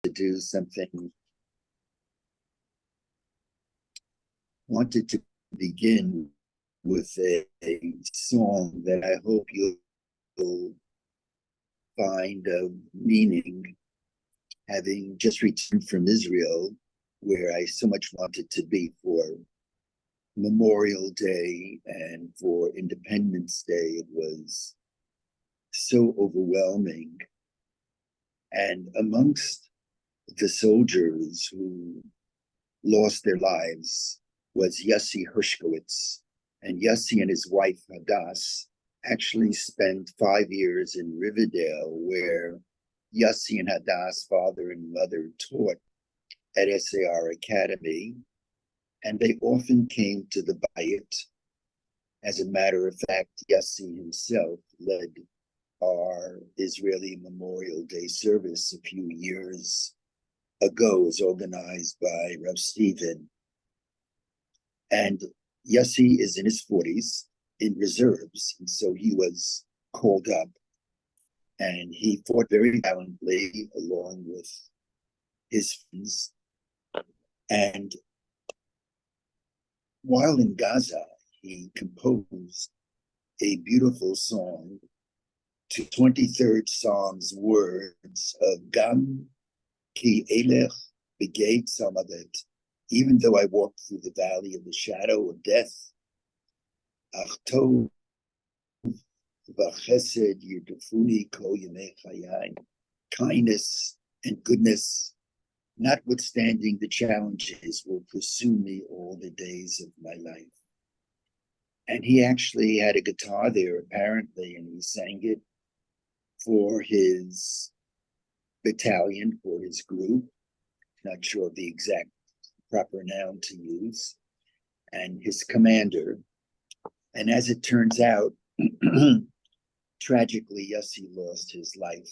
to do something, wanted to begin with a song that I hope you'll find a meaning, having just returned from Israel, where I so much wanted to be for Memorial Day and for Independence Day. It was so overwhelming. And amongst the soldiers who lost their lives was Yossi Hershkowitz. And Yossi and his wife, Hadass, actually spent 5 years in Riverdale, where Yossi and Hadass, father and mother, taught at SAR Academy. And they often came to the Bayit. As a matter of fact, Yossi himself led our Israeli Memorial Day service a few years ago. It was organized by Rav Stephen. And Yossi is in his 40s in reserves, and so he was called up, and he fought very valiantly along with his friends. And while in Gaza, he composed a beautiful song to 23rd Psalm's words of Gam ki elech begate samavet, even though I walk through the valley of the shadow of death, ach tov v'chesed yirtufuni kol yemei chayai, kindness and goodness, notwithstanding the challenges, will pursue me all the days of my life. And he actually had a guitar there, apparently, and he sang it for his battalion, for his group, not sure of the exact proper noun to use, and his commander. And as it turns out, tragically, Yossi lost his life,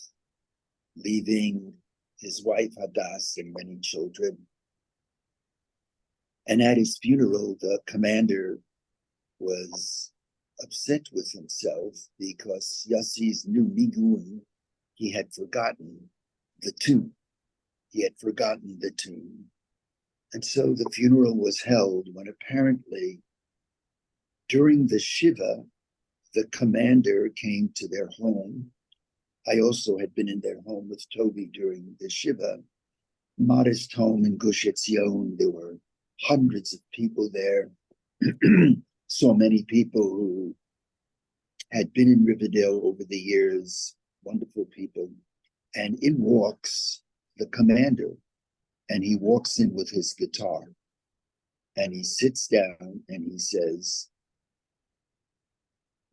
leaving his wife Hadass and many children. And at his funeral, the commander was upset with himself because Yossi's new nigun, he had forgotten the tune. He had forgotten the tune. And so the funeral was held when apparently during the Shiva, the commander came to their home. I also had been in their home with Toby during the Shiva, modest home in Gush Etzion. There were hundreds of people there. So many people who had been in Riverdale over the years, wonderful people. And in walks the commander, and he walks in with his guitar, and he sits down and he says,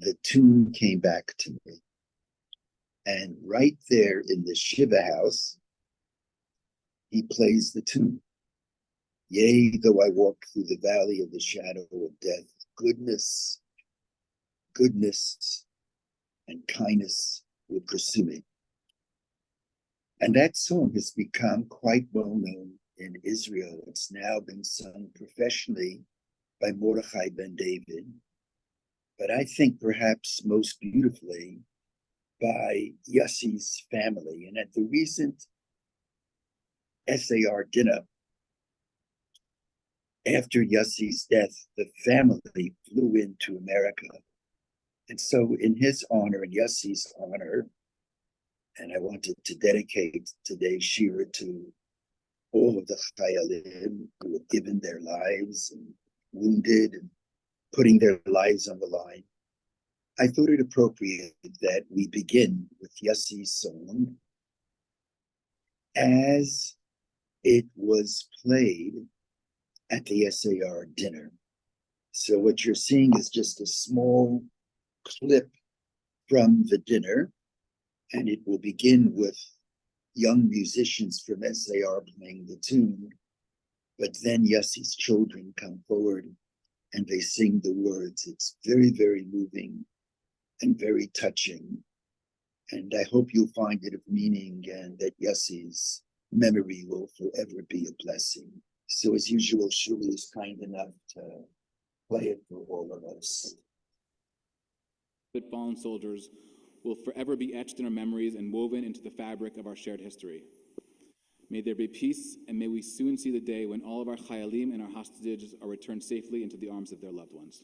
the tune came back to me. And right there in the Shiva house, he plays the tune. Yea, though I walk through the valley of the shadow of death, goodness and kindness will pursue me. And that song has become quite well known in Israel. It's now been sung professionally by Mordechai ben David, but I think perhaps most beautifully by Yossi's family. And at the recent SAR dinner, after Yossi's death, the family flew into America. And so in his honor and Yossi's honor, and I wanted to dedicate today's shira to all of the chayalim who have given their lives and wounded and putting their lives on the line, I thought it appropriate that we begin with Yossi's song as it was played at the SAR dinner. So what you're seeing is just a small clip from the dinner, and it will begin with young musicians from SAR playing the tune, but then Yossi's children come forward and they sing the words. It's very, very moving and very touching. And I hope you'll find it of meaning and that Yossi's memory will forever be a blessing. So as usual, Shuli is kind enough to play it for all of us. That fallen soldiers will forever be etched in our memories and woven into the fabric of our shared history. May there be peace, and may we soon see the day when all of our chayalim and our hostages are returned safely into the arms of their loved ones.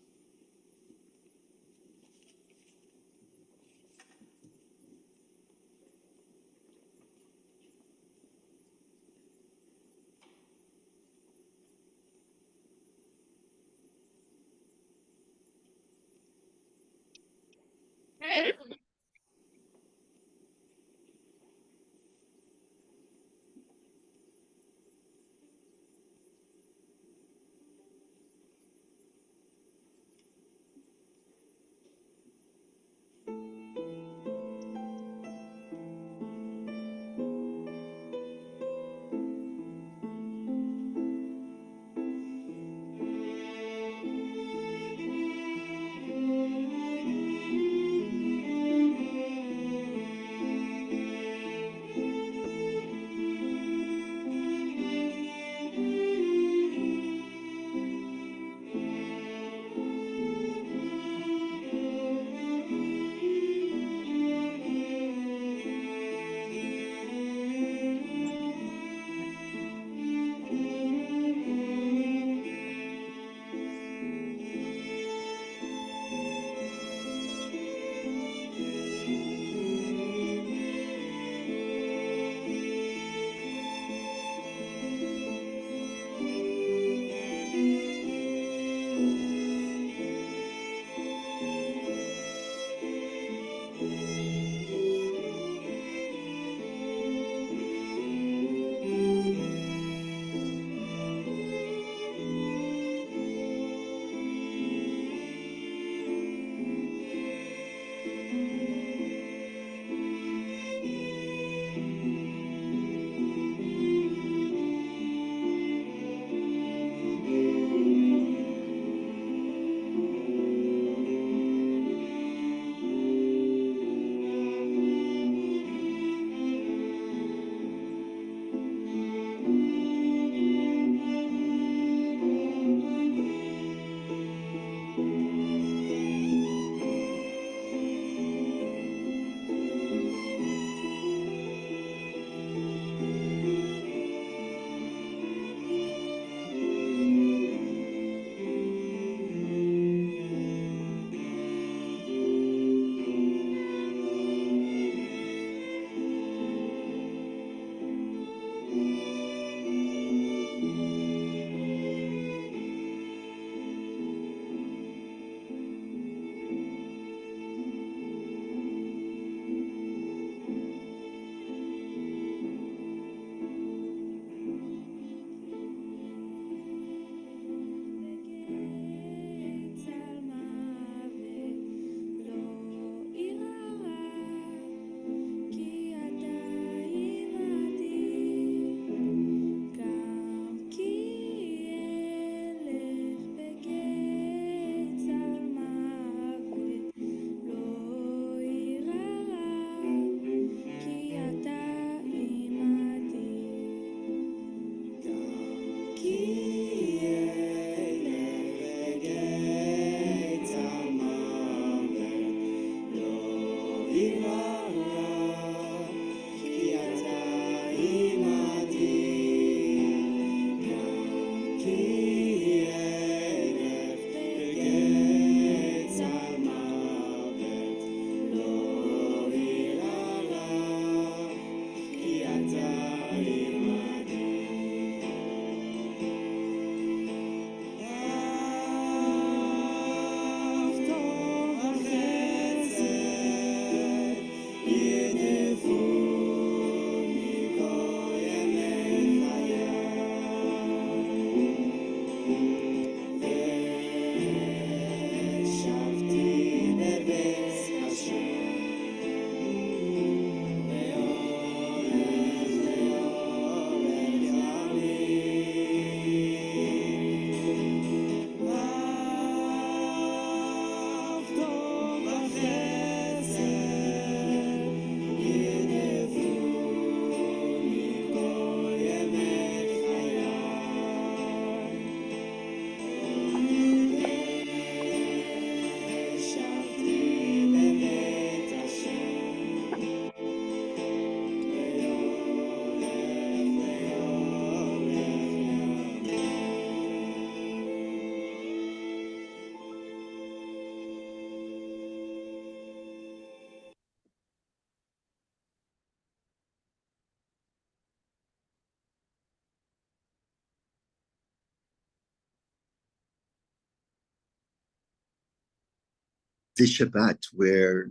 this Shabbat, we're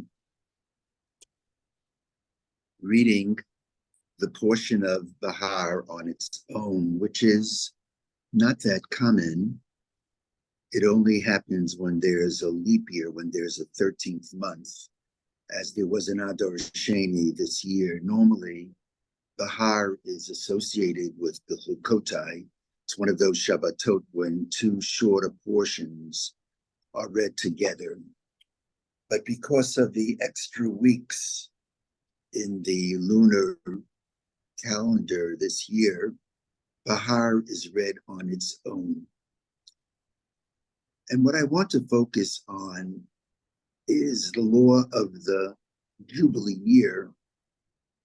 reading the portion of Bahar on its own, which is not that common. It only happens when there's a leap year, when there's a 13th month, as there was an Adar Sheni this year. Normally, Bahar is associated with the Chukotai. It's one of those Shabbatot when two shorter portions are read together. But because of the extra weeks in the lunar calendar this year, Bahar is read on its own. And what I want to focus on is the law of the Jubilee year,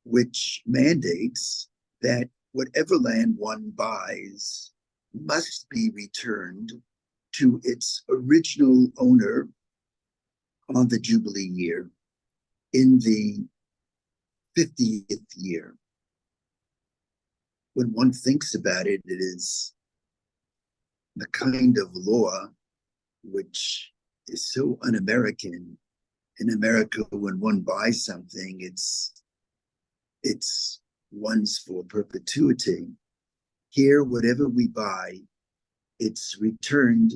which mandates that whatever land one buys must be returned to its original owner on the Jubilee year in the 50th year. When one thinks about it, it is the kind of law which is so un-American. In America, when one buys something, it's one's for perpetuity. Here, whatever we buy, it's returned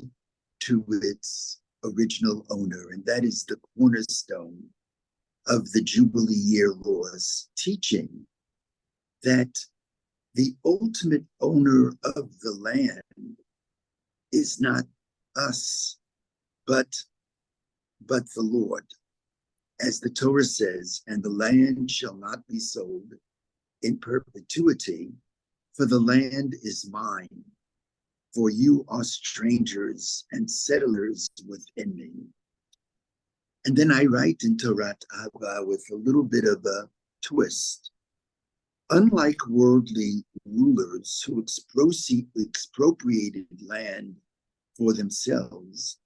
to its original owner, and that is the cornerstone of the Jubilee year laws, teaching that the ultimate owner of the land is not us, but the Lord. As the Torah says, and the land shall not be sold in perpetuity, for the land is mine, for you are strangers and settlers within me. And then I write in Torat Ahavah with a little bit of a twist. Unlike worldly rulers who expropriated land for themselves,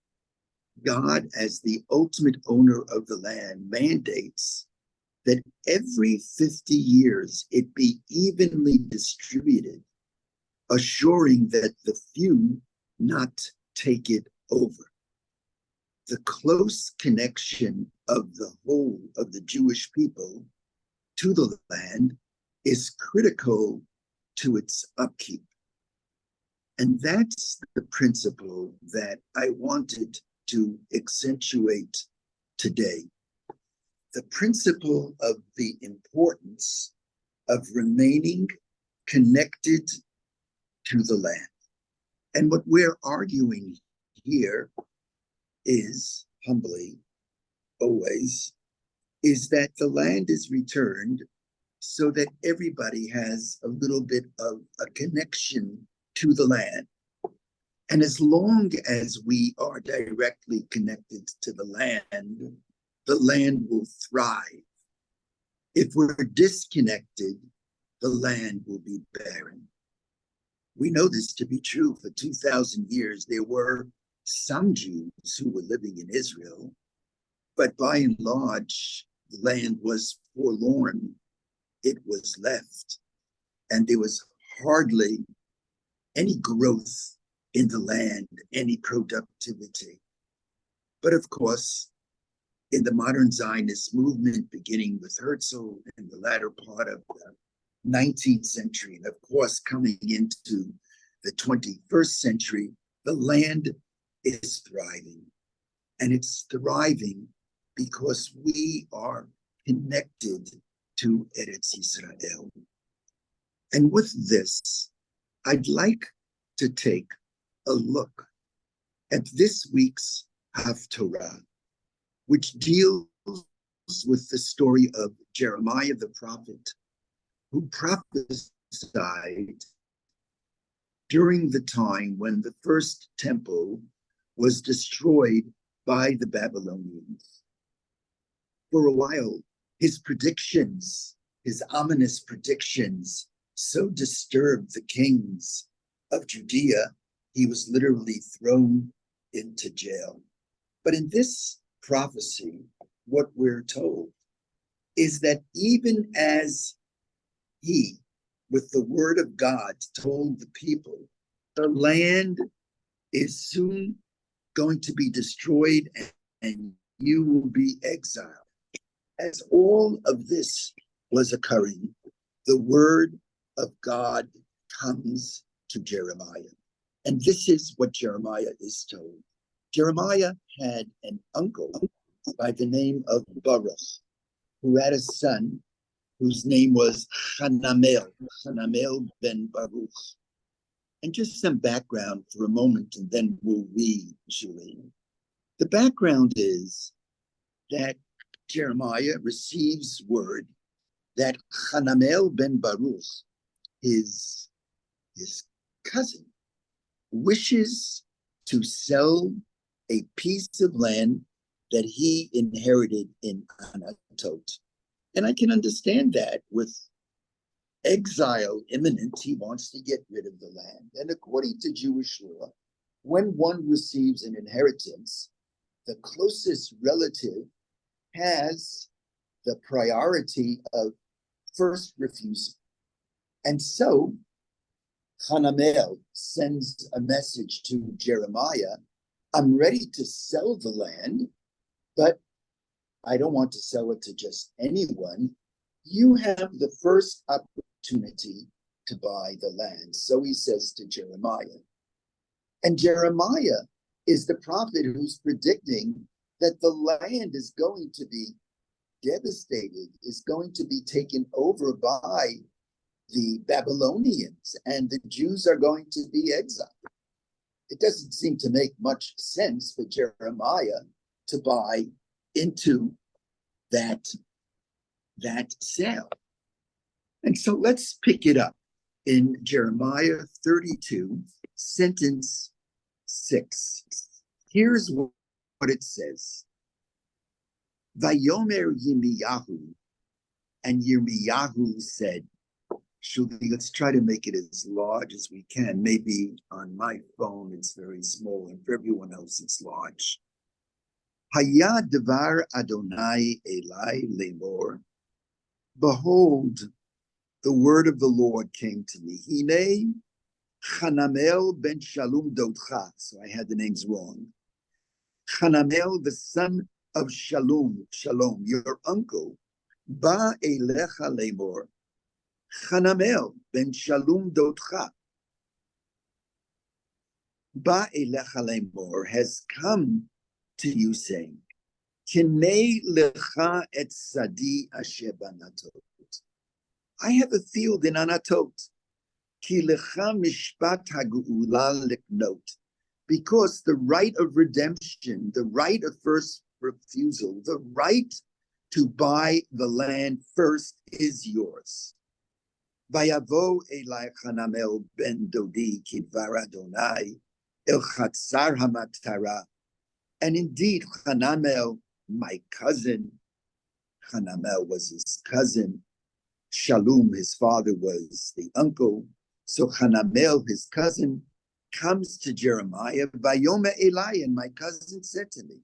God, as the ultimate owner of the land, mandates that every 50 years it be evenly distributed, assuring that the few not take it over. The close connection of the whole of the Jewish people to the land is critical to its upkeep. And that's the principle that I wanted to accentuate today. The principle of the importance of remaining connected to the land. And what we're arguing here is, humbly, always, is that the land is returned so that everybody has a little bit of a connection to the land. And as long as we are directly connected to the land will thrive. If we're disconnected, the land will be barren. We know this to be true. For 2,000 years, there were some Jews who were living in Israel, but by and large, the land was forlorn. It was left, and there was hardly any growth in the land, any productivity. But of course, in the modern Zionist movement, beginning with Herzl in the latter part of the 19th century, and of course, coming into the 21st century, the land is thriving. And it's thriving because we are connected to Eretz Yisrael. And with this, I'd like to take a look at this week's Haftorah, which deals with the story of Jeremiah the prophet, who prophesied during the time when the first temple was destroyed by the Babylonians. For a while, his predictions, his ominous predictions, so disturbed the kings of Judea, he was literally thrown into jail. But in this prophecy, what we're told is that even as he, with the word of God, told the people, the land is soon going to be destroyed and you will be exiled. As all of this was occurring, the word of God comes to Jeremiah. And this is what Jeremiah is told. Jeremiah had an uncle by the name of Baruch, who had a son whose name was Hanamel ben Baruch. And just some background for a moment, and then we'll read, Shalene. The background is that Jeremiah receives word that Hanamel ben Baruch, his cousin, wishes to sell a piece of land that he inherited in Anatot. And I can understand that with exile imminent, he wants to get rid of the land. And according to Jewish law, when one receives an inheritance, the closest relative has the priority of first refusal. And so Hanamel sends a message to Jeremiah, I'm ready to sell the land, but I don't want to sell it to just anyone. You have the first opportunity to buy the land. So he says to Jeremiah. And Jeremiah is the prophet who's predicting that the land is going to be devastated, is going to be taken over by the Babylonians, and the Jews are going to be exiled. It doesn't seem to make much sense for Jeremiah to buy into that sale. And so let's pick it up in Jeremiah 32, sentence 6. Here's what it says. Vayomer Yirmiyahu, and Yirmiyahu said, Shuli, let's try to make it as large as we can. Maybe on my phone it's very small, and for everyone else it's large. Haya devar Adonai Elai lemor. Behold, the word of the Lord came to me. Hine Hanamel ben Shalom Dotcha. So I had the names wrong. Hanamel, the son of Shalom, your uncle, ba elecha lemor. Hanamel ben Shalom Dotcha, ba elecha lemor, has come to you saying, Kinei lecha et sadi asher banatot. I have a field in Anatot. Ki lecha mishpat hageula liknot. Because the right of redemption, the right of first refusal, the right to buy the land first is yours. Vayavo elai Hanamel ben Dodi kidvar Adonai el chatzar hamatara. And indeed, Hanamel, my cousin, Hanamel was his cousin. Shalom, his father, was the uncle. So Hanamel, his cousin, comes to Jeremiah. Vayome Eli, and my cousin said to me,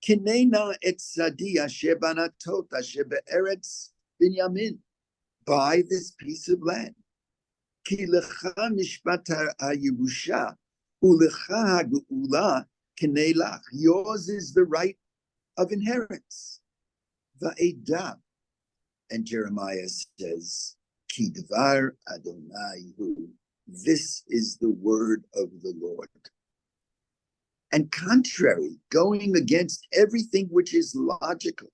Kinena et sadi asher banatot asher be'eretz Binyamin. Buy this piece of land. Ki lecha mishpat ha'yerusha ulecha ha'geula kinei lach. Yours is the right of inheritance. Va'edah. And Jeremiah says, Ki dvar Adonai hu. This is the word of the Lord. And contrary, going against everything which is logical,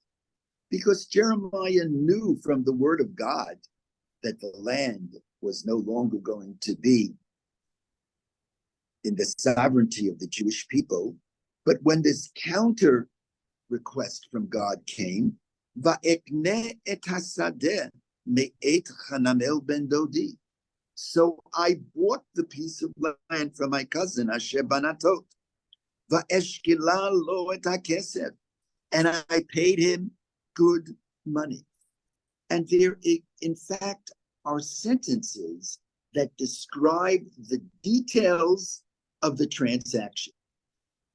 because Jeremiah knew from the word of God that the land was no longer going to be in the sovereignty of the Jewish people. But when this counter request from God came, Va'ekne et hasadeh me'et Hanamel ben Dodi. So I bought the piece of land from my cousin Asher Banatot. Va'eshkila lo et hakesef. And I paid him good money. And there, in fact, are sentences that describe the details of the transaction.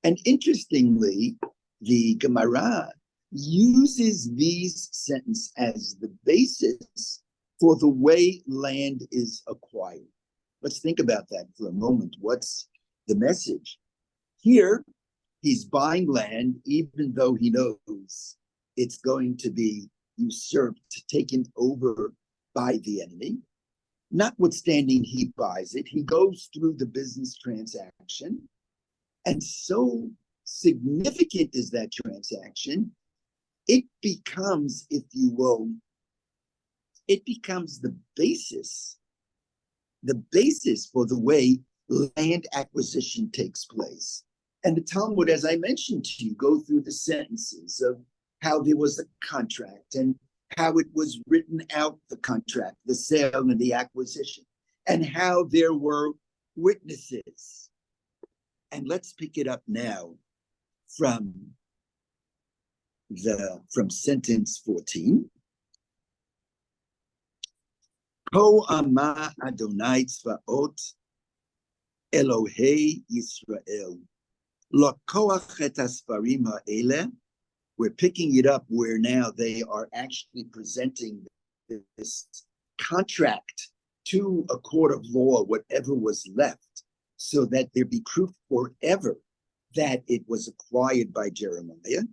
And interestingly, the Gemara uses these sentences as the basis for the way land is acquired. Let's think about that for a moment. What's the message? Here, He's buying land, even though he knows it's going to be usurped, taken over by the enemy. Notwithstanding, he buys it. He goes through the business transaction. And so significant is that transaction, it becomes, if you will, it becomes the basis for the way land acquisition takes place. And the Talmud, as I mentioned to you, go through the sentences of how there was a contract and how it was written out, the contract, the sale and the acquisition, and how there were witnesses. And let's pick it up now from sentence 14. Ko ama Adonai Tzvaot Elohei Yisrael Lokoach et hasparim ha'ele. We're picking it up where now they are actually presenting this contract to a court of law, whatever was left, so that there be proof forever that it was acquired by Jeremiah.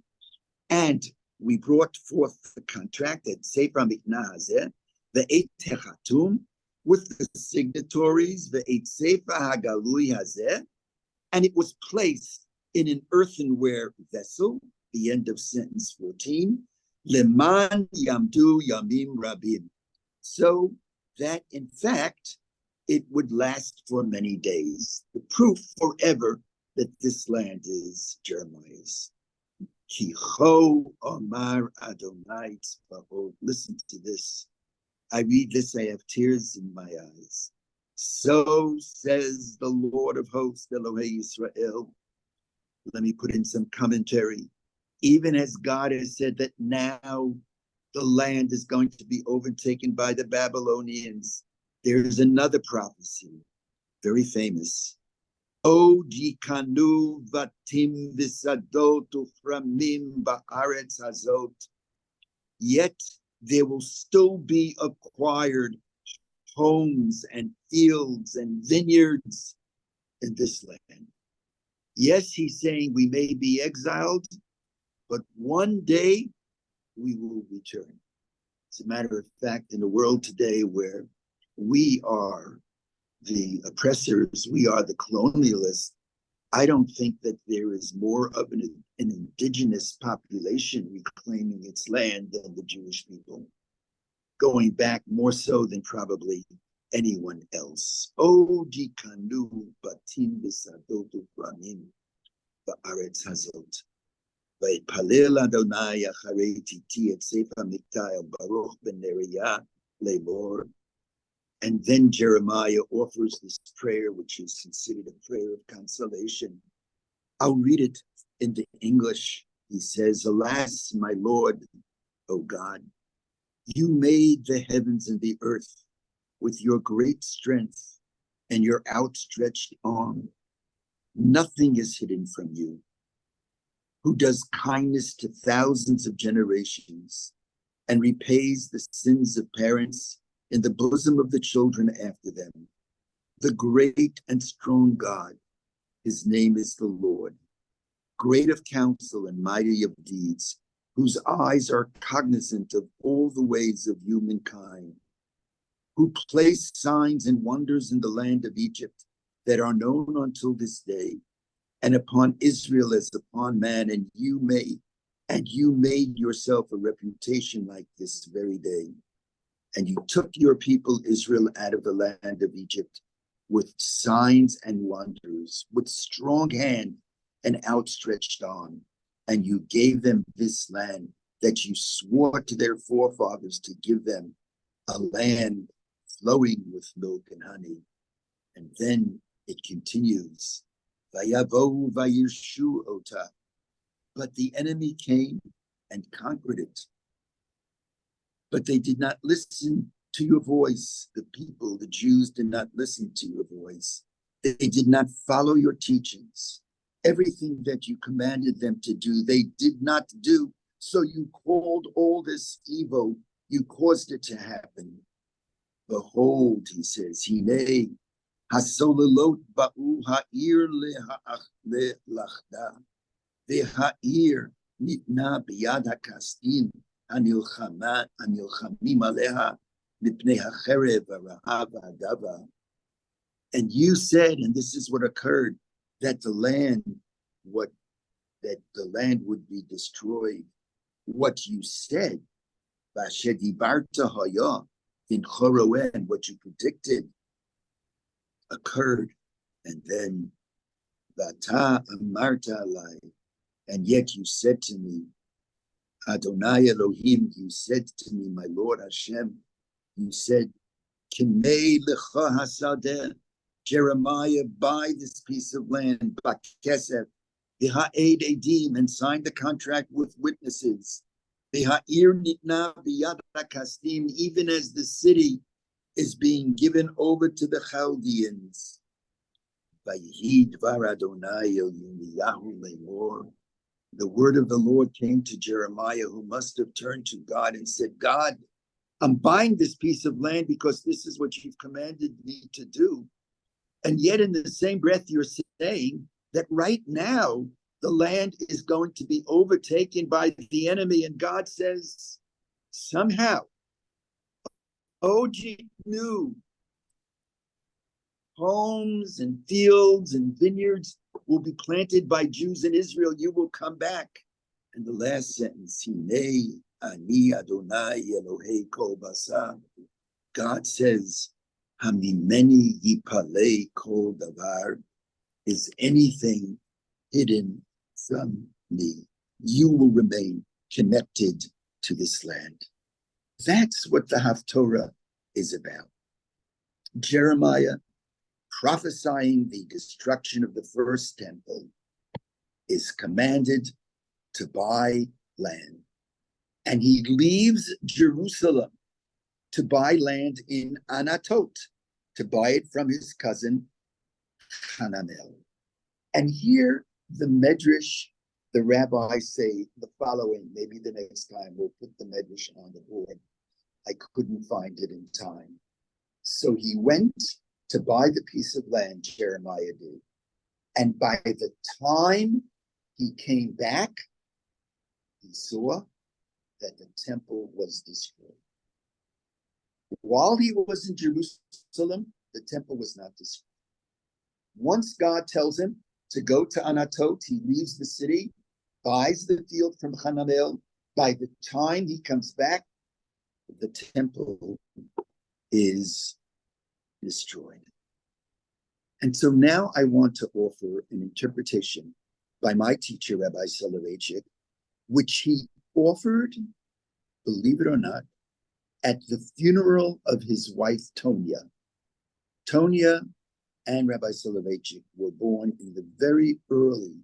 And we brought forth the contract at Sefer Miknah Hazeh, the Eight Hechatum, with the signatories, the Eight Sefer Hagalui Hazeh, and it was placed in an earthenware vessel, the end of sentence 14, Leman Yamdu Yamim Rabim, so that in fact it would last for many days. The proof forever that this land is Jeremiah's. Kicho Omar Adonai Tzvaot. Listen to this. I read this, I have tears in my eyes. So says the Lord of hosts, Elohei Yisrael. Let me put in some commentary. Even as God has said that now the land is going to be overtaken by the Babylonians, there's another prophecy, very famous. O jikanu vatim visadot uframim ba'aretz hazot. Yet there will still be acquired homes and fields and vineyards in this land. Yes, he's saying we may be exiled, but one day we will return. As a matter of fact, in a world today where we are the oppressors, we are the colonialists, I don't think that there is more of an indigenous population reclaiming its land than the Jewish people, going back more so than probably anyone else. O jikanu batim b'sadot uframim ba'aretz hazot. Vayitpalel Adonai acharei titi et sefer miktai Baruch ben Neriah lemor. And then Jeremiah offers this prayer, which is considered a prayer of consolation. I'll read it in the English. He says, Alas, my Lord, O God, you made the heavens and the earth with your great strength and your outstretched arm. Nothing is hidden from you, who does kindness to thousands of generations and repays the sins of parents in the bosom of the children after them. The great and strong God, his name is the Lord, great of counsel and mighty of deeds, whose eyes are cognizant of all the ways of humankind, who placed signs and wonders in the land of Egypt that are known until this day, and upon Israel as upon man, and you made yourself a reputation like this very day. And you took your people Israel out of the land of Egypt with signs and wonders, with strong hand and outstretched arm. And you gave them this land that you swore to their forefathers to give them, a land flowing with milk and honey. And then it continues, Vayavo vayishu ota. But the enemy came and conquered it. But they did not listen to your voice. The people, the Jews, did not listen to your voice. They did not follow your teachings. Everything that you commanded them to do, they did not do. So you called all this evil, you caused it to happen. Behold, he says, Hine, hasolelot ba'u ha'ir leha'achle lachda. והעיר ניתנה ביד הכסדים הנלחמים עליה מפני החרב, הרעב והדבה. And you said, and this is what occurred, that the land would be destroyed. What you said, in Choroen, what you predicted occurred. And then Vata Amarta Alai, and yet you said to me, Adonai Elohim, you said to me, my Lord Hashem, you said, Kimei lecha hasadeh, Jeremiah, buy this piece of land, Bakesef, v'ha'ed edim, and sign the contract with witnesses. V'ha'ir nitna b'yad hakasdim, even as the city is being given over to the Chaldeans. V'yihi dvar Adonai el Yirmiyahu le'mor. The word of the Lord came to Jeremiah, who must have turned to God and said, God, I'm buying this piece of land because this is what you've commanded me to do. And yet in the same breath, you're saying that right now, the land is going to be overtaken by the enemy. And God says, somehow, new homes and fields and vineyards will be planted by Jews in Israel. You will come back. And the last sentence, Hinei ani Adonai Elohei kol basar. God says, Hamimeni yipalei kol davar. Is anything hidden from me? You will remain connected to this land. That's what the Haftorah is about. Jeremiah, prophesying the destruction of the first temple, is commanded to buy land. And he leaves Jerusalem to buy land in Anatot, to buy it from his cousin Hanamel. And here the Medrash, the rabbis say the following. Maybe the next time we'll put the Medrash on the board. I couldn't find it in time. So he went to buy the piece of land, Jeremiah did. And by the time he came back, he saw that the temple was destroyed. While he was in Jerusalem, the temple was not destroyed. Once God tells him to go to Anatot, he leaves the city, buys the field from Hanamel. By the time he comes back, the temple is destroyed. And so now I want to offer an interpretation by my teacher, Rabbi Soloveitchik, which he offered, believe it or not, at the funeral of his wife, Tonya. Tonya and Rabbi Soloveitchik were born in the very early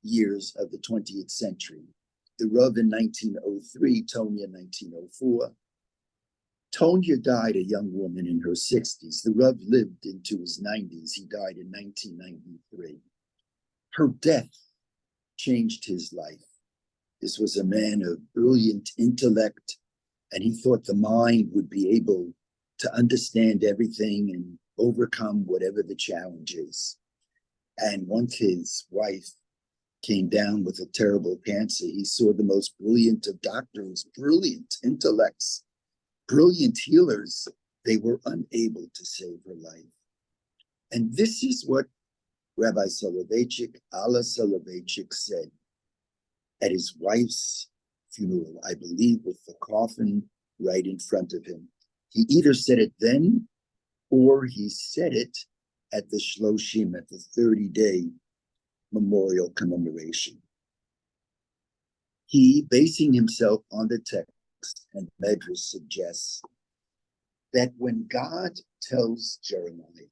years of the 20th century. The Rav in 1903, Tonya in 1904. Tonya died a young woman in her 60s. The Rav lived into his 90s. He died in 1993. Her death changed his life. This was a man of brilliant intellect, and he thought the mind would be able to understand everything and overcome whatever the challenge is. And once his wife came down with a terrible cancer, he saw the most brilliant of doctors, brilliant intellects, brilliant healers. They were unable to save her life. And this is what Rabbi Soloveitchik, Allah Soloveitchik, said at his wife's funeral, I believe with the coffin right in front of him. He either said it then or he said it at the Shloshim, at the 30-day memorial commemoration. He, basing himself on the text and Medrash, suggests that when God tells Jeremiah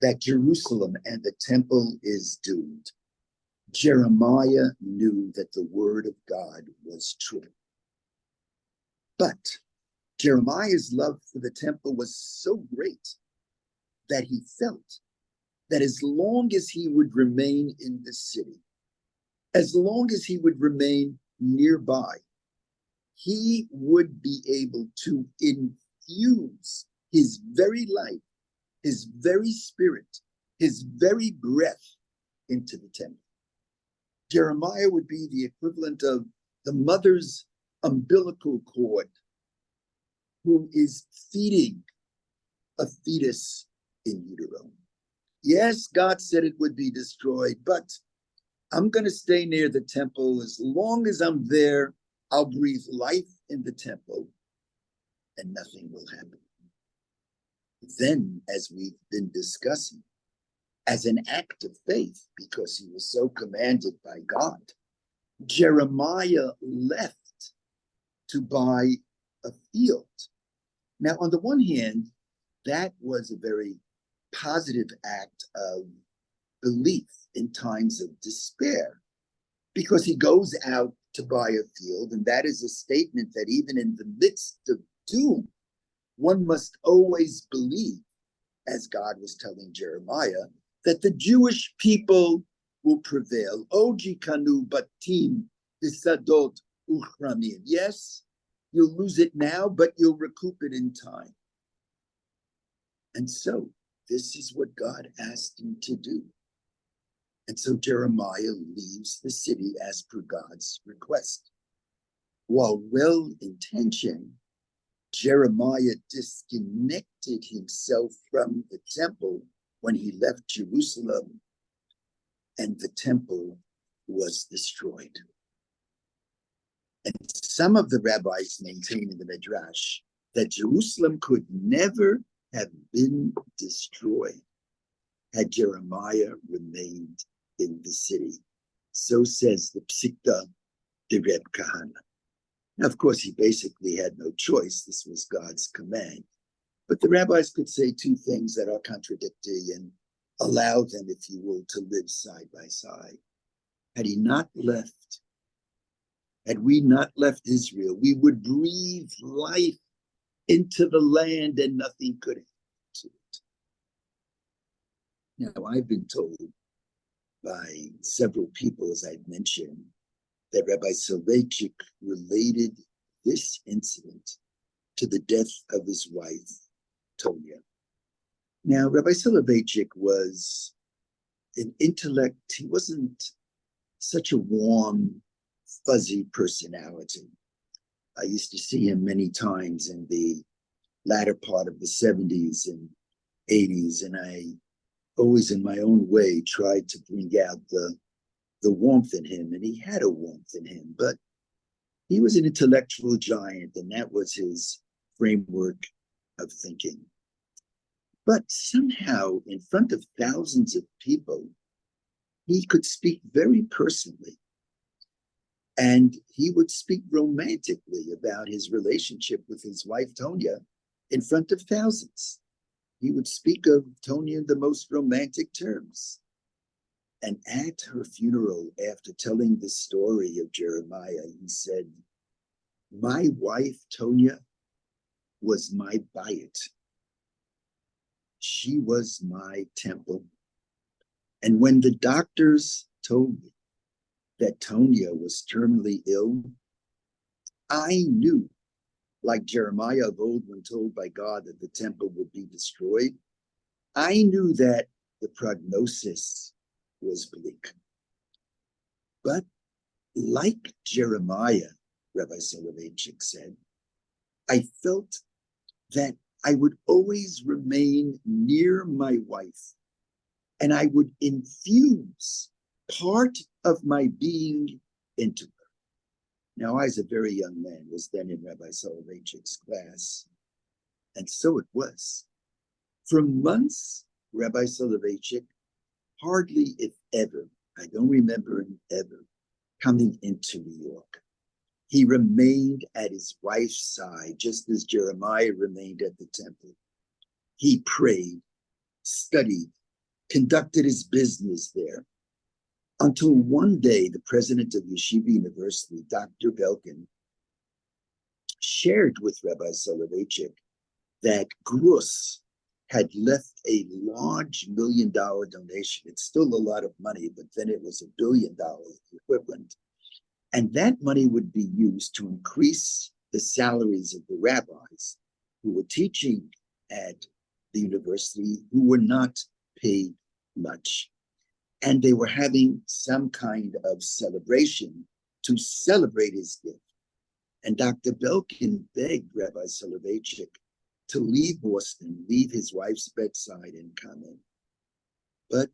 that Jerusalem and the temple is doomed, Jeremiah knew that the word of God was true. But Jeremiah's love for the temple was so great that he felt that as long as he would remain in the city, as long as he would remain nearby, he would be able to infuse his very life, his very spirit, his very breath into the temple. Jeremiah would be the equivalent of the mother's umbilical cord who is feeding a fetus in utero. Yes, God said it would be destroyed, but I'm going to stay near the temple. As long as I'm there, I'll breathe life in the temple and nothing will happen. Then, as we've been discussing, as an act of faith, because he was so commanded by God, Jeremiah left to buy a field. Now, on the one hand, that was a very positive act of belief in times of despair, because he goes out to buy a field, and that is a statement that even in the midst of doom, one must always believe, as God was telling Jeremiah, that the Jewish people will prevail. Oji kanu batim bisadot uchramim. Yes, you'll lose it now, but you'll recoup it in time. And so this is what God asked him to do. And so Jeremiah leaves the city as per God's request. While well-intentioned, Jeremiah disconnected himself from the temple when he left Jerusalem, and the temple was destroyed. And some of the rabbis maintain in the Midrash that Jerusalem could never have been destroyed had Jeremiah remained in the city. So says the Psikta de Reb Kahana. Now, of course, he basically had no choice. This was God's command. But the rabbis could say two things that are contradictory and allow them, if you will, to live side by side. Had he not left, had we not left Israel, we would breathe life into the land and nothing could happen to it. Now, I've been told by several people, as I've mentioned, that Rabbi Soloveitchik related this incident to the death of his wife, Tonya. Now, Rabbi Soloveitchik was an intellect. He wasn't such a warm, fuzzy personality. I used to see him many times in the latter part of the 70s and 80s, and I always, in my own way, tried to bring out the warmth in him, and he had a warmth in him, but he was an intellectual giant, and that was his framework of thinking. But somehow, in front of thousands of people, he could speak very personally, and he would speak romantically about his relationship with his wife, Tonya, in front of thousands. He would speak of Tonya in the most romantic terms. And at her funeral, after telling the story of Jeremiah, he said, "My wife, Tonya, was my bayit. She was my temple. And when the doctors told me that Tonya was terminally ill, I knew, like Jeremiah of old when told by God that the temple would be destroyed, I knew that the prognosis was bleak. But like Jeremiah, Rabbi Soloveitchik said, I felt that I would always remain near my wife, and I would infuse part of my being into her." Now, I, as a very young man, was then in Rabbi Soloveitchik's class, and so it was. For months, Rabbi Soloveitchik hardly, if ever, I don't remember him ever, coming into New York. He remained at his wife's side, just as Jeremiah remained at the temple. He prayed, studied, conducted his business there, until one day the president of Yeshiva University, Dr. Belkin, shared with Rabbi Soloveitchik that Grus had left a large $1 million donation. It's still a lot of money, but then it was $1 billion equivalent. And that money would be used to increase the salaries of the rabbis who were teaching at the university, who were not paid much. And they were having some kind of celebration to celebrate his gift. And Dr. Belkin begged Rabbi Soloveitchik to leave Boston, leave his wife's bedside and come in. But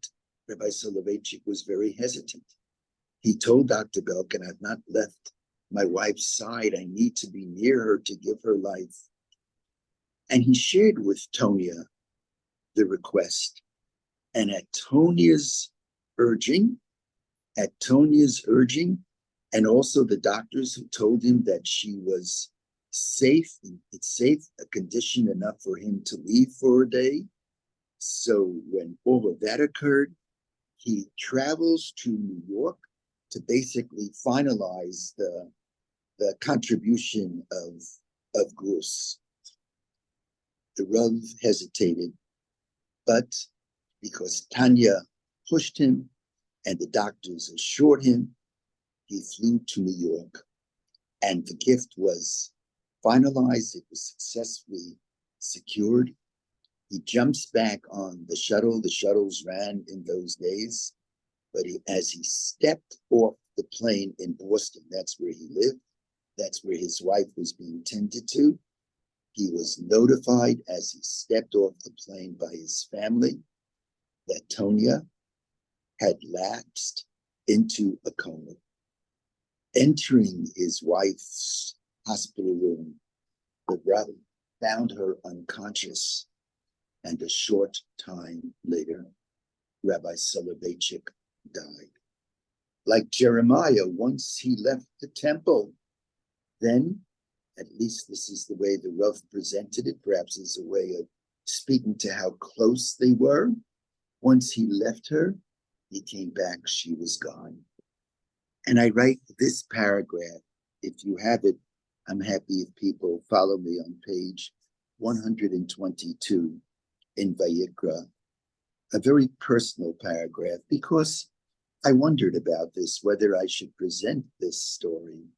Rabbi Soloveitchik was very hesitant. He told Dr. Belkin, I've not left my wife's side. I need to be near her to give her life. And he shared with Tonia the request. And at Tonia's urging, and also the doctors who told him that she was safe, a condition enough for him to leave for a day. So when all of that occurred, he travels to New York to basically finalize the contribution of Grus. The Rav hesitated, but because Tanya pushed him and the doctors assured him, he flew to New York, and the gift was finalized. It was successfully secured. He jumps back on the shuttle. The shuttles ran in those days, but as he stepped off the plane in Boston, that's where he lived, that's where his wife was being tended to, he was notified as he stepped off the plane by his family that Tonia had lapsed into a coma. Entering his wife's hospital room, the brother found her unconscious, and a short time later, Rabbi Soloveitchik died. Like Jeremiah, once he left the temple, then, at least this is the way the Rav presented it, perhaps as a way of speaking to how close they were. Once he left her, he came back, she was gone. And I write this paragraph. If you have it, I'm happy if people follow me on page 122 in Vayikra, a very personal paragraph, because I wondered about this, whether I should present this story.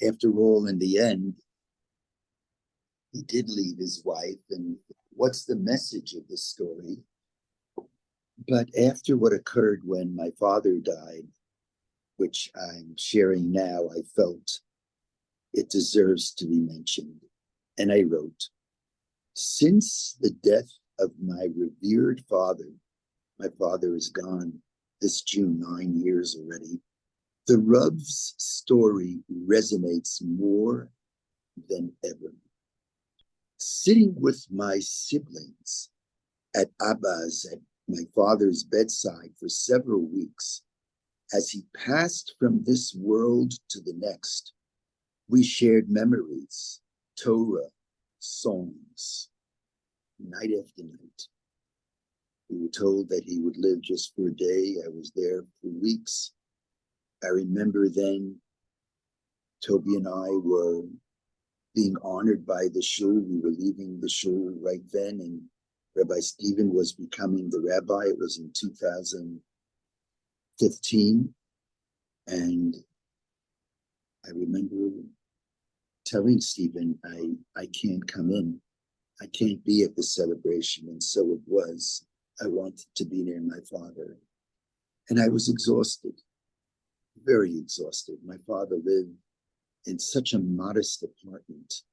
After all, in the end, he did leave his wife, and what's the message of the story? But after what occurred when my father died, which I'm sharing now, I felt it deserves to be mentioned. And I wrote, since the death of my revered father, my father is gone this June, 9 years already, the Rav's story resonates more than ever. Sitting with my siblings at Abba's, at my father's bedside for several weeks, as he passed from this world to the next, we shared memories, Torah, songs, night after night. We were told that he would live just for a day. I was there for weeks. I remember then Toby and I were being honored by the shul. We were leaving the shul right then, and Rabbi Stephen was becoming the rabbi. It was in 2015. And I remember telling Stephen, I can't come in. I can't be at the celebration. And so it was. I wanted to be near my father. And I was exhausted, very exhausted. My father lived in such a modest apartment,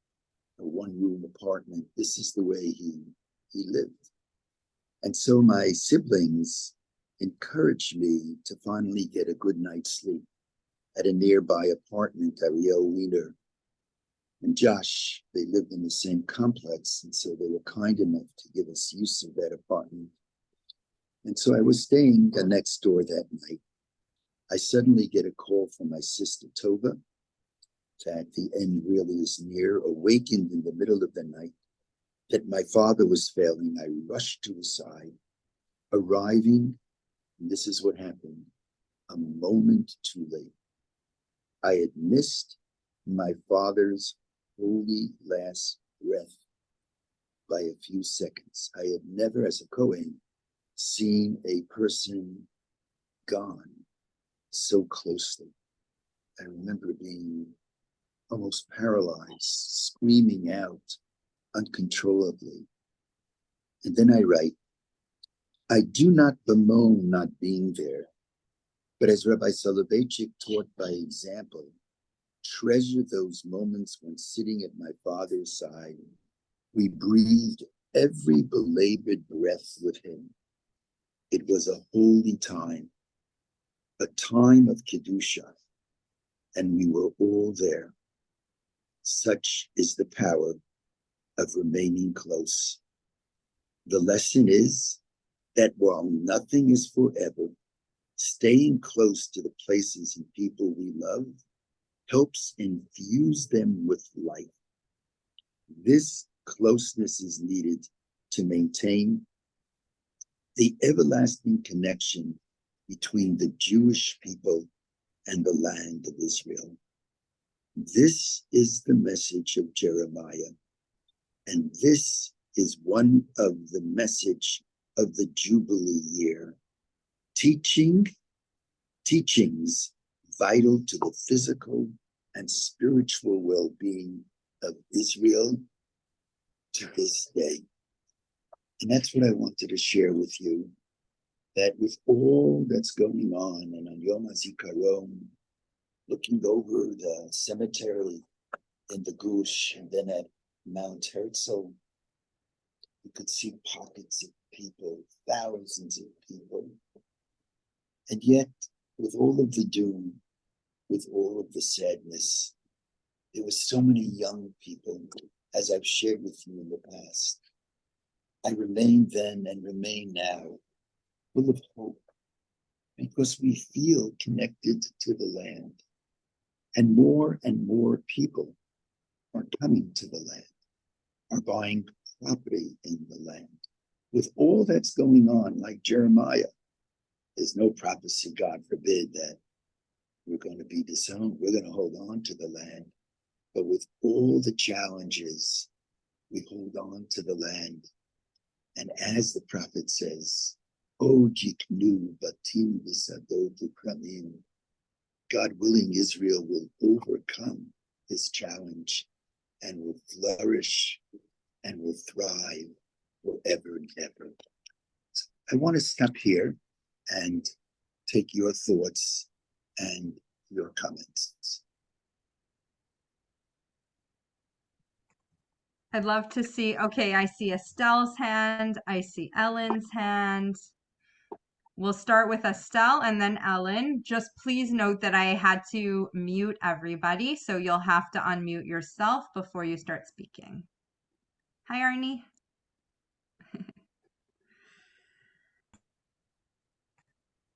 a one-room apartment. This is the way he lived. And so my siblings encouraged me to finally get a good night's sleep at a nearby apartment. Ariel Wiener and Josh, they lived in the same complex, and so they were kind enough to give us use of that apartment. And so I was staying next door that night. I suddenly get a call from my sister Tova that the end really is near, awakened in the middle of the night, that my father was failing. I rushed to his side, arriving, and this is what happened, a moment too late. I had missed my father's holy last breath by a few seconds. I had never, as a Kohen, seen a person gone so closely. I remember being almost paralyzed, screaming out uncontrollably. And then I write, I do not bemoan not being there, but as Rabbi Soloveitchik taught by example, treasure those moments when sitting at my father's side, we breathed every belabored breath with him. It was a holy time, a time of Kedusha, and we were all there. Such is the power of remaining close. The lesson is that while nothing is forever, staying close to the places and people we love helps infuse them with life. This closeness is needed to maintain the everlasting connection between the Jewish people and the land of Israel. This is the message of Jeremiah, and this is one of the message of the Jubilee year. Teachings vital to the physical and spiritual well-being of Israel to this day. And that's what I wanted to share with you, that with all that's going on, and on Yom HaZikaron, looking over the cemetery in the Gush, and then at Mount Herzl, you could see pockets of people, thousands of people. And yet, with all of the doom, with all of the sadness, there were so many young people, as I've shared with you in the past. I remain then and remain now full of hope, because we feel connected to the land. And more people are coming to the land, are buying property in the land. With all that's going on, like Jeremiah, there's no prophecy, God forbid, that we're going to be disowned. We're going to hold on to the land. But with all the challenges, we hold on to the land. And as the prophet says, O jiknu batim v'sadot ukramim, God willing, Israel will overcome this challenge and will flourish and will thrive forever and ever. So I want to stop here and take your thoughts and your comments. I'd love to see, okay, I see Estelle's hand, I see Ellen's hand. We'll start with Estelle and then Ellen. Just please note that I had to mute everybody, so you'll have to unmute yourself before you start speaking. Hi, Arnie.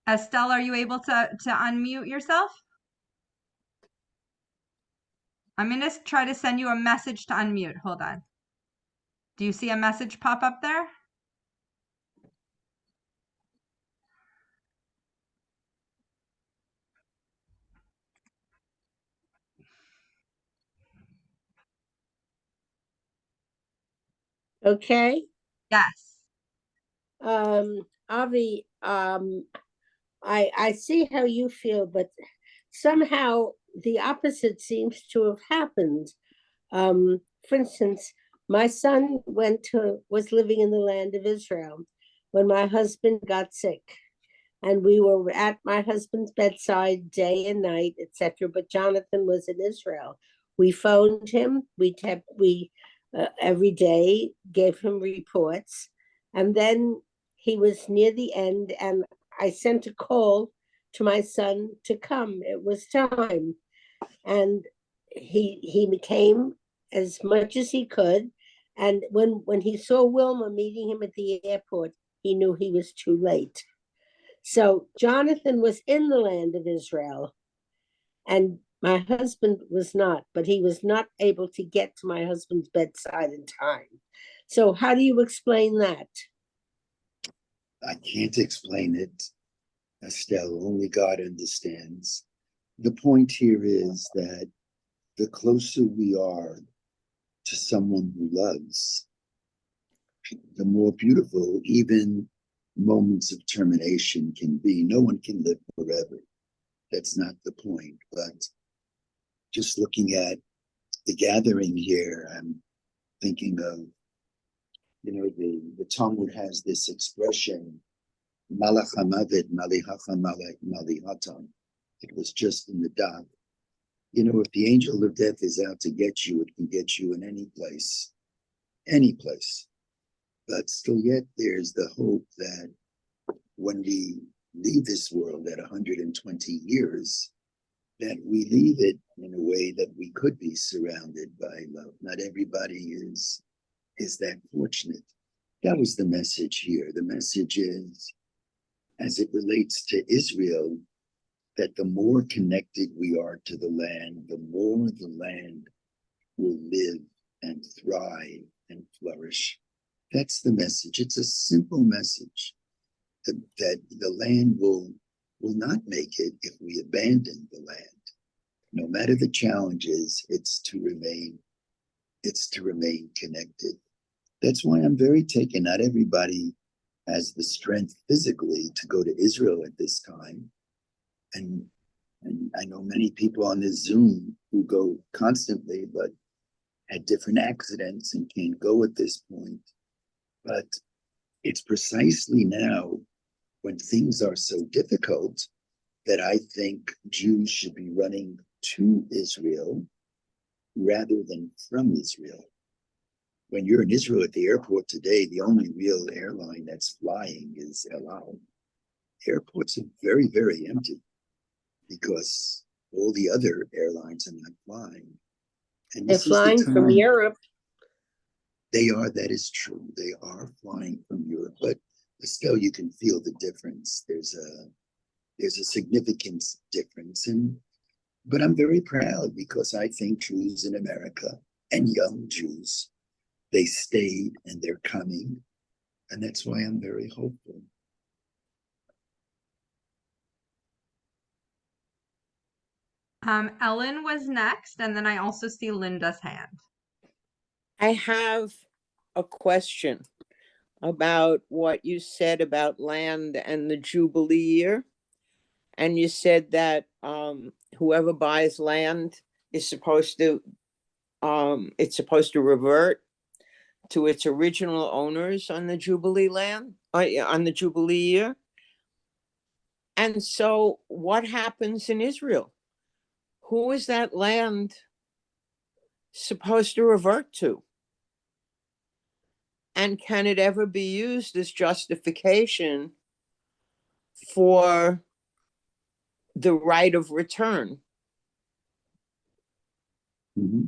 Estelle, are you able to unmute yourself? I'm going to try to send you a message to unmute. Hold on. Do you see a message pop up there? Okay. Yes. Avi, I see how you feel, but somehow the opposite seems to have happened. For instance, my son was living in the land of Israel when my husband got sick, and we were at my husband's bedside day and night, etc. But Jonathan was in Israel. We phoned him. We every day gave him reports, and then he was near the end, and I sent a call to my son to come. It was time, and he came as much as he could. And when he saw Wilma meeting him at the airport, he knew he was too late. So Jonathan was in the land of Israel, and my husband was not, but he was not able to get to my husband's bedside in time. So how do you explain that? I can't explain it, Estelle. Only God understands. The point here is that the closer we are to someone who loves, the more beautiful even moments of termination can be. No one can live forever. That's not the point. But just looking at the gathering here, I'm thinking of, the Talmud has this expression, Malach hamavet malihacha malihatam. It was just in the dot. You know, if the angel of death is out to get you, it can get you in any place. Any place. But still yet there's the hope that when we leave this world at 120 years, that we leave it in a way that we could be surrounded by love. Not everybody is that fortunate. That was the message here. The message is, as it relates to Israel, that the more connected we are to the land, the more the land will live and thrive and flourish. That's the message. It's a simple message that the land will not make it if we abandon the land. No matter the challenges, it's to remain connected. That's why I'm very taken. Not everybody has the strength physically to go to Israel at this time. And I know many people on this Zoom who go constantly, but had different accidents and can't go at this point. But it's precisely now when things are so difficult that I think Jews should be running to Israel rather than from Israel. When you're in Israel at the airport today, the only real airline that's flying is El Al. Airports are very, very empty because all the other airlines are not flying. And They're this flying is the from time. Europe. They are, that is true. They are flying from Europe, but still you can feel the difference. There's a significant difference. But I'm very proud because I think Jews in America and young Jews, they stayed and they're coming. And that's why I'm very hopeful. Ellen was next, and then I also see Linda's hand. I have a question about what you said about land and the Jubilee year. And you said that whoever buys land is supposed to, it's supposed to revert to its original owners on the Jubilee land, on the Jubilee year. And so what happens in Israel? Who is that land supposed to revert to? And can it ever be used as justification for the right of return? Mm-hmm.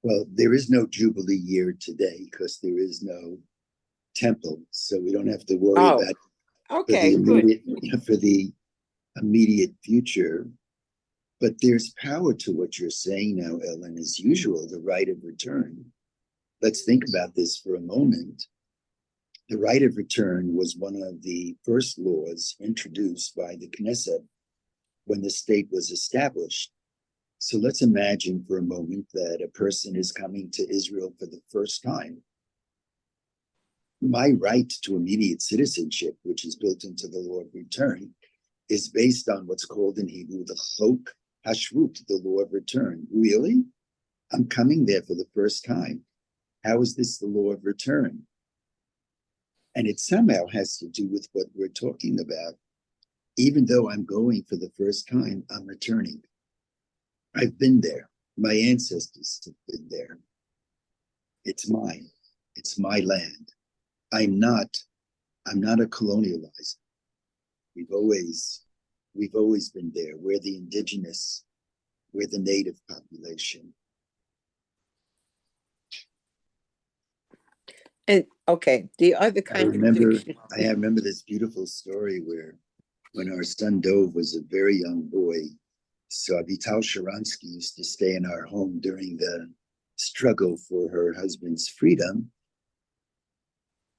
Well, there is no Jubilee year today because there is no temple. So we don't have to worry about okay, for the immediate future. But there's power to what you're saying now, Ellen, as usual, the right of return. Let's think about this for a moment. The right of return was one of the first laws introduced by the Knesset when the state was established. So let's imagine for a moment that a person is coming to Israel for the first time. My right to immediate citizenship, which is built into the law of return, is based on what's called in Hebrew the chok hashrut, the law of return. Really? I'm coming there for the first time. How is this the law of return? And it somehow has to do with what we're talking about. Even though I'm going for the first time, I'm returning. I've been there. My ancestors have been there. It's mine. It's my land. I'm not a colonializer. We've always been there. We're the indigenous, we're the native population. And okay, the other contradiction. I remember this beautiful story where when our son Dov was a very young boy, so Avital Sharansky used to stay in our home during the struggle for her husband's freedom.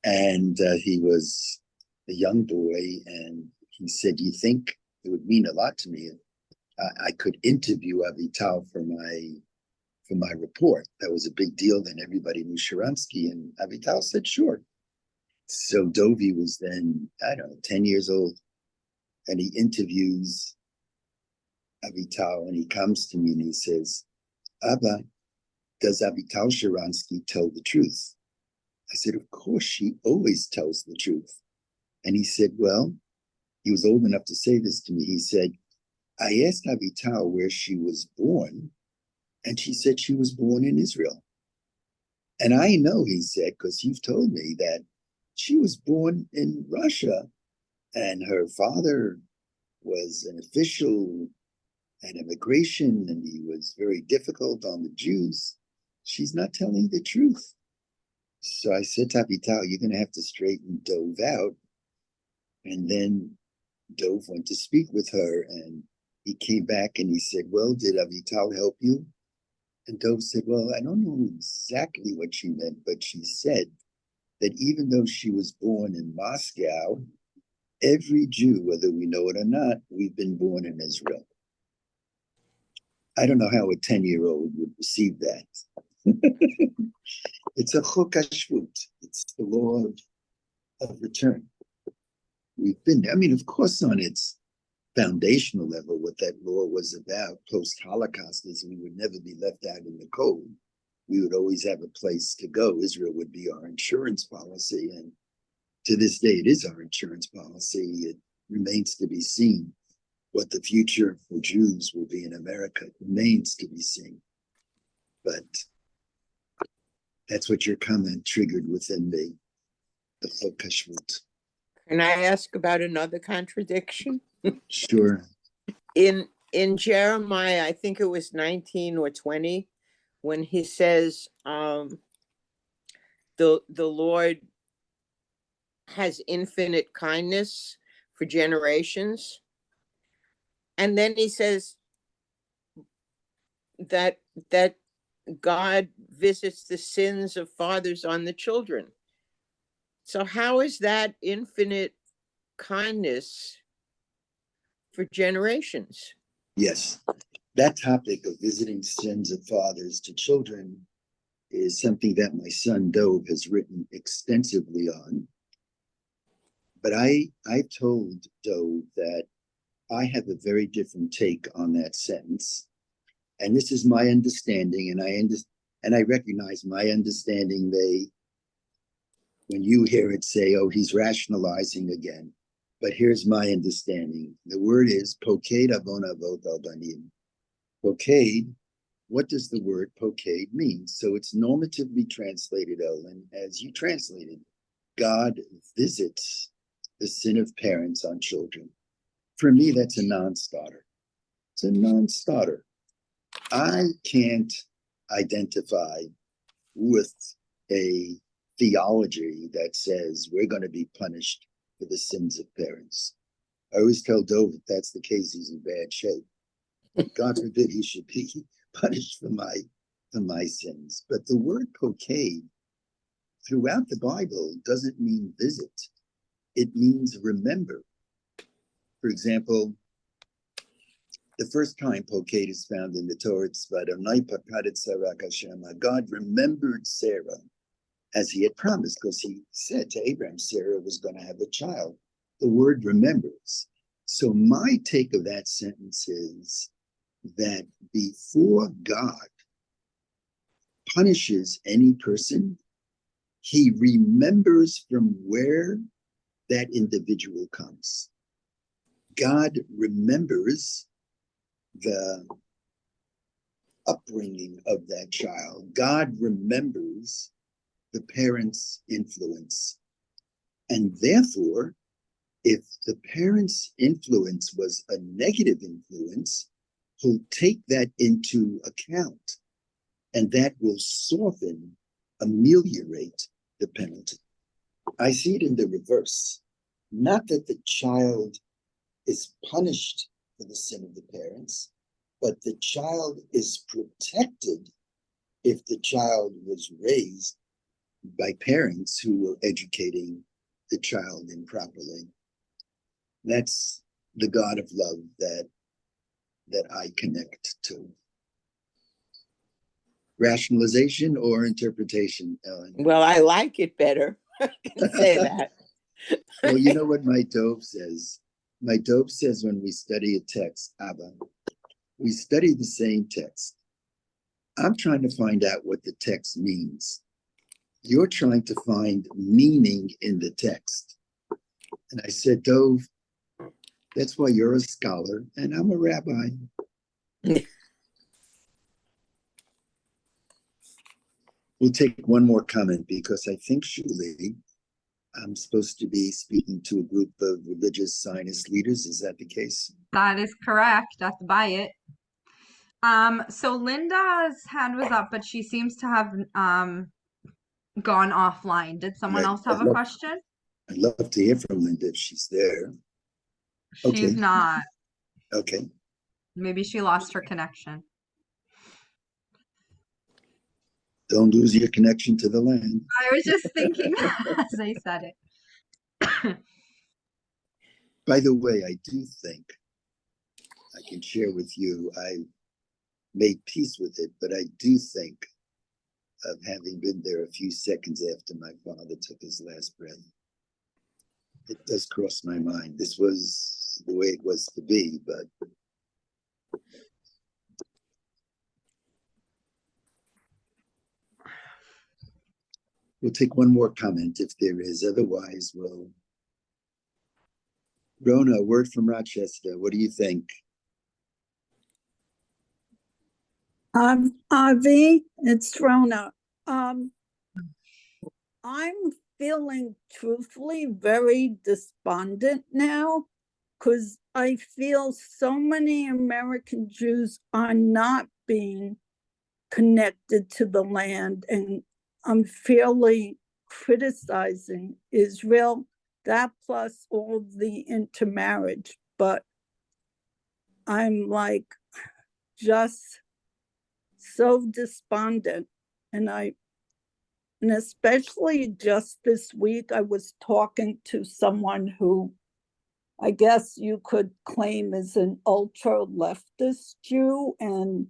And he was a young boy, and he said, "You think it would mean a lot to me if I could interview Avital for my report?" That was a big deal then. Everybody knew Sharansky, and Avital said, "Sure." So Dovi was then, 10 years old, and he interviews Avital, and he comes to me and he says, "Abba, does Avital Sharansky tell the truth?" I said, "Of course, she always tells the truth." And he said, "Well, he was old enough to say this to me. He said, I asked Avital where she was born, and she said she was born in Israel. And I know, he said, because you've told me that she was born in Russia, and her father was an official at immigration, and he was very difficult on the Jews. She's not telling the truth. So I said to Avital, you're going to have to straighten Dove out. And then Dove went to speak with her, and he came back and he said, well, did Avital help you? And Dove said, well, I don't know exactly what she meant, but she said that even though she was born in Moscow, every Jew, whether we know it or not, we've been born in Israel. I don't know how a 10-year-old would receive that. It's a chok hashvut. It's the law of return. We've been there. I mean, of course, on its foundational level, what that law was about post-Holocaust is we would never be left out in the cold. We would always have a place to go. Israel would be our insurance policy. And to this day, it is our insurance policy. It remains to be seen what the future for Jews will be in America. It remains to be seen. But that's what your comment triggered within me, the chok hashvut. Can I ask about another contradiction? Sure. In Jeremiah, I think it was 19 or 20, when he says the Lord has infinite kindness for generations. And then he says that God visits the sins of fathers on the children. So how is that infinite kindness for generations? Yes. That topic of visiting sins of fathers to children is something that my son Dove has written extensively on. But I told Dove that I have a very different take on that sentence. And this is my understanding, and I recognize my understanding may, when you hear it, say, oh, he's rationalizing again. But here's my understanding. The word is poked avon avot al banim. Poked, what does the word poked mean? So it's normatively translated, Ellen, as you translated. God visits the sin of parents on children. For me, that's a non-starter. It's a non-starter. I can't identify with a theology that says we're going to be punished for the sins of parents. I always tell Dove if that's the case, he's in bad shape. God forbid he should be punished for my sins. But the word poked throughout the Bible doesn't mean visit. It means remember. For example, the first time poked is found in the Torah, God remembered Sarah as he had promised, because he said to Abraham, Sarah was going to have a child. The word remembers. So my take of that sentence is that before God punishes any person, he remembers from where that individual comes. God remembers the upbringing of that child. God remembers the parents' influence. And therefore, if the parents' influence was a negative influence, he'll take that into account, and that will soften, ameliorate the penalty. I see it in the reverse. Not that the child is punished for the sin of the parents, but the child is protected if the child was raised by parents who were educating the child improperly. That's the God of love that I connect to. Rationalization or interpretation, Ellen? Well, I like it better. I can say that. Well, you know what my Dove says? My Dove says when we study a text, Abba, we study the same text. I'm trying to find out what the text means. You're trying to find meaning in the text. And I said, Dove, That's why you're a scholar and I'm a rabbi. We'll take one more comment because I think, Shuli, I'm supposed to be speaking to a group of religious Zionist leaders. Is that the case? That is correct. That's by it. So Linda's hand was up, but she seems to have gone offline. Did someone Right. else have a question? I'd love to hear from Linda if she's there. She's Okay. not. Okay. Maybe she lost her connection. Don't lose your connection to the land. I was just thinking as I said it. By the way, I do think I can share with you, I made peace with it, but I do think of having been there a few seconds after my father took his last breath. It does cross my mind. This was the way it was to be, but we'll take one more comment if there is. Otherwise, we'll. Rona, a word from Rochester. What do you think? Avi, it's Rona. I'm feeling truthfully very despondent now because I feel so many American Jews are not being connected to the land, and I'm fairly criticizing Israel, that plus all the intermarriage, but I'm like just so despondent. And especially just this week, I was talking to someone who I guess you could claim is an ultra leftist Jew, and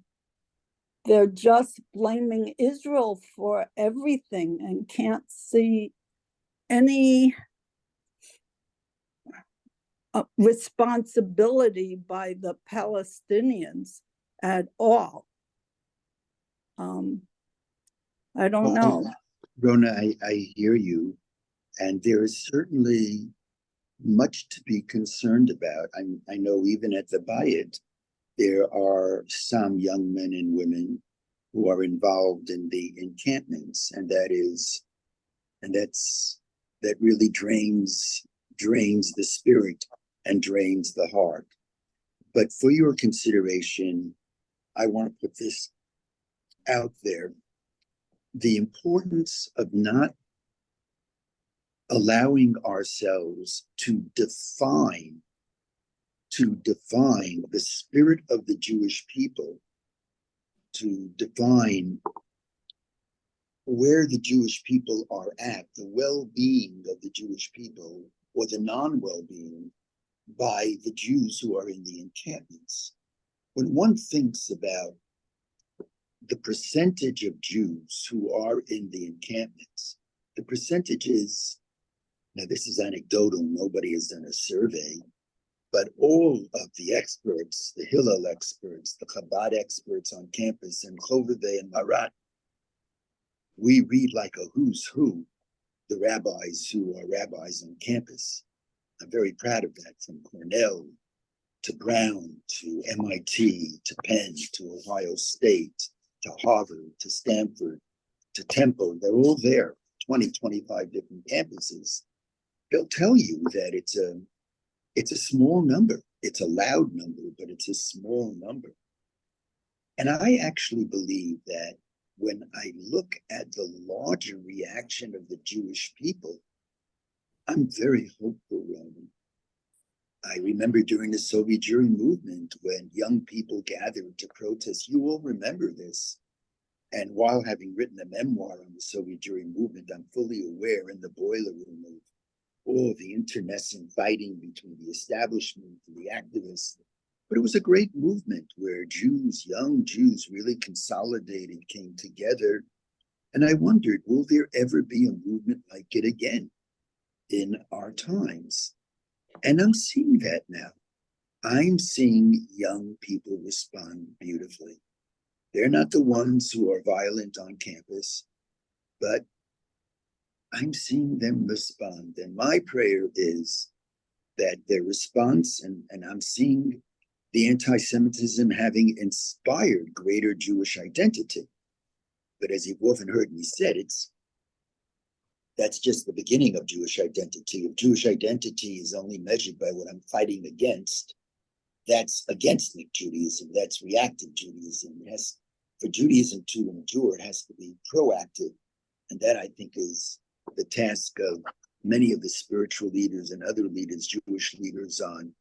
they're just blaming Israel for everything and can't see any responsibility by the Palestinians at all. I don't know. Rona, I hear you, and there is certainly much to be concerned about. I know even at the Bayit, there are some young men and women who are involved in the encampments, and that really drains the spirit and drains the heart. But for your consideration, I want to put this out there. The importance of not allowing ourselves to define the spirit of the Jewish people, to define where the Jewish people are at, the well-being of the Jewish people, or the non-well-being by the Jews who are in the encampments. When one thinks about the percentage of Jews who are in the encampments, the percentage is, now this is anecdotal, nobody has done a survey, but all of the experts, the Hillel experts, the Chabad experts on campus, and Chovevei and Marat, we read like a who's who, the rabbis who are rabbis on campus. I'm very proud of that, from Cornell to Brown to MIT to Penn to Ohio State to Harvard to Stanford to Temple. They're all there, 20, 25 different campuses. They'll tell you that it's a small number. It's a loud number, but it's a small number. And I actually believe that when I look at the larger reaction of the Jewish people, I'm very hopeful, Roman. I remember during the Soviet Jewry movement when young people gathered to protest. You all remember this. And while having written a memoir on the Soviet Jewry movement, I'm fully aware in the boiler room of all the internecine fighting between the establishment and the activists. But it was a great movement where Jews, young Jews, really consolidated, came together. And I wondered, will there ever be a movement like it again in our times? And I'm seeing that now. I'm seeing young people respond beautifully. They're not the ones who are violent on campus, but I'm seeing them respond. And my prayer is that their response, and I'm seeing the anti-Semitism having inspired greater Jewish identity. But as you've often heard me said, that's just the beginning of Jewish identity. If Jewish identity is only measured by what I'm fighting against, that's against Judaism. That's reactive Judaism. For Judaism to endure, it has to be proactive. And that, I think, is the task of many of the spiritual leaders and other leaders, Jewish leaders on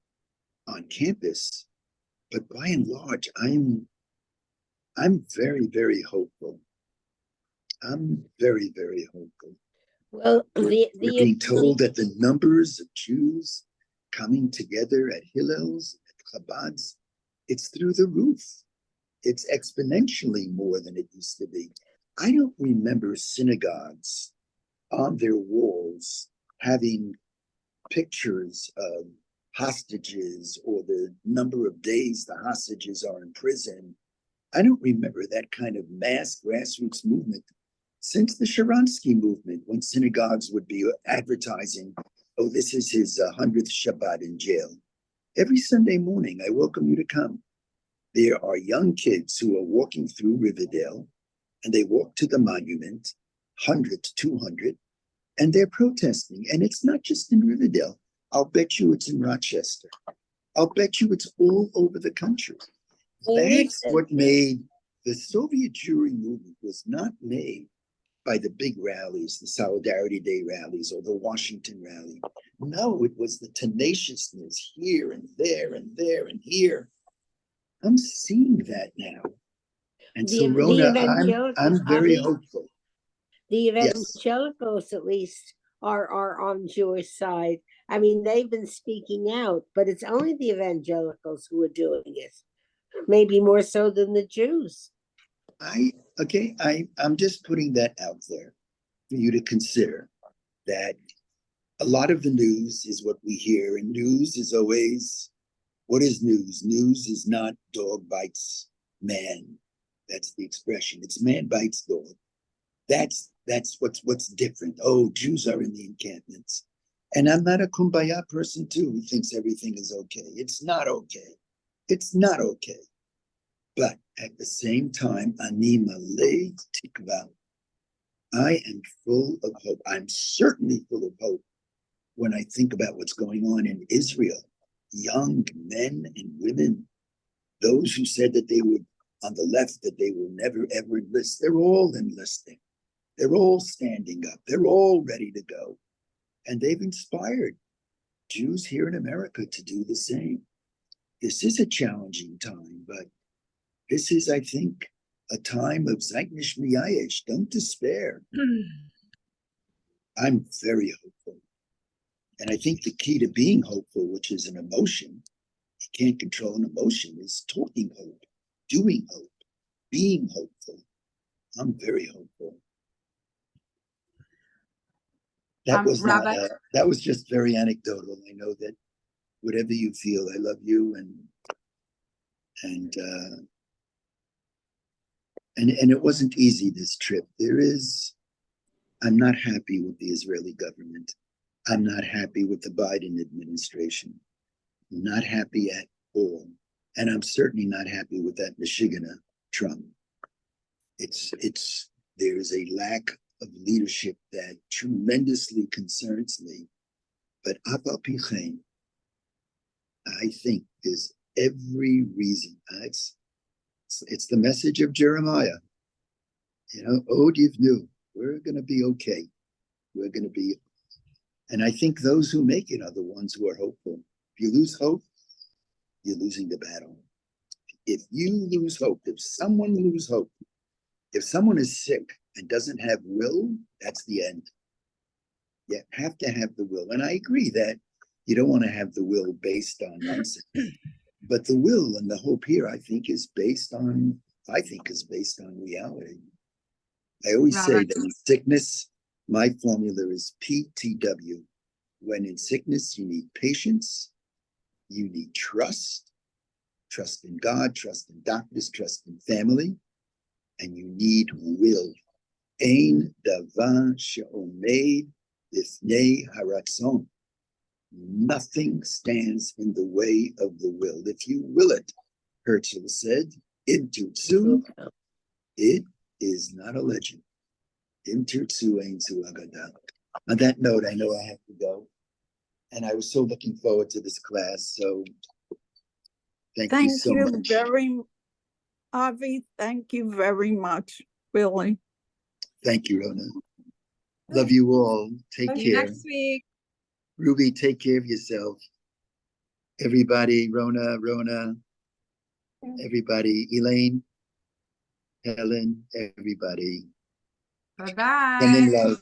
campus. But by and large, I'm very, very hopeful. I'm very, very hopeful. Well, We're being told that the numbers of Jews coming together at Hillel's, at Chabad's, it's through the roof. It's exponentially more than it used to be. I don't remember synagogues on their walls having pictures of hostages or the number of days the hostages are in prison. I don't remember that kind of mass grassroots movement since the Sharansky movement, when synagogues would be advertising, oh, this is his 100th Shabbat in jail. Every Sunday morning, I welcome you to come. There are young kids who are walking through Riverdale, and they walk to the monument, 100 to 200, and they're protesting. And it's not just in Riverdale. I'll bet you it's in Rochester. I'll bet you it's all over the country. That's what made the Soviet Jewry movement was not made by the big rallies, the Solidarity Day rallies or the Washington rally. No, it was the tenaciousness here and there and there and here. I'm seeing that now. And so, Rona, I'm very hopeful. The evangelicals, at least, are on Jewish side. I mean, they've been speaking out, but it's only the evangelicals who are doing it. Maybe more so than the Jews. I'm just putting that out there for you to consider, that a lot of the news is what we hear, and news is always, what is news? News is not dog bites man. That's the expression. It's man bites dog. That's what's different. Oh, Jews are in the encampments. And I'm not a kumbaya person too who thinks everything is okay. It's not okay. It's not okay. But at the same time, ani malei tikva. I am full of hope. I'm certainly full of hope when I think about what's going on in Israel. Young men and women, those who said that they would, on the left, that they will never ever enlist, they're all enlisting. They're all standing up. They're all ready to go. And they've inspired Jews here in America to do the same. This is a challenging time, but this is, I think, a time of Zeitnish Miyayesh. Don't despair. I'm very hopeful. And I think the key to being hopeful, which is an emotion, you can't control an emotion, is talking hope, doing hope, being hopeful. I'm very hopeful. That was Rabbi? that was just very anecdotal. I know that whatever you feel, I love you, and it wasn't easy, this trip. I'm not happy with the Israeli government. I'm not happy with the Biden administration. I'm not happy at all. And I'm certainly not happy with that Michiganer Trump. There's a lack of leadership that tremendously concerns me. But Apa Pichein, I think there's every reason. It's the message of Jeremiah. Od Yivnu, we're going to be okay. We're going to be, and I think those who make it are the ones who are hopeful. If you lose hope, you're losing the battle. If you lose hope, if someone loses hope, if someone is sick and doesn't have will, that's the end. You have to have the will. And I agree that you don't want to have the will based on nonsense. But the will and the hope here, I think, is based on reality. I always say that in sickness, my formula is PTW. When in sickness, you need patience, you need trust in God, trust in doctors, trust in family, and you need will. Ein davar she'omed bifnei haratzon. Nothing stands in the way of the will. If you will it, Herzl said, Inturtsu, it is not a legend. Inturtsu ain't su agada. On that note, I know I have to go. And I was so looking forward to this class. So thank you so much. Avi, thank you very much, really. Thank you, Rona. Love you all. Take See you care. next week. Ruby, take care of yourself. Everybody, Rona, everybody, Elaine, Helen, everybody. Bye-bye. Sending love.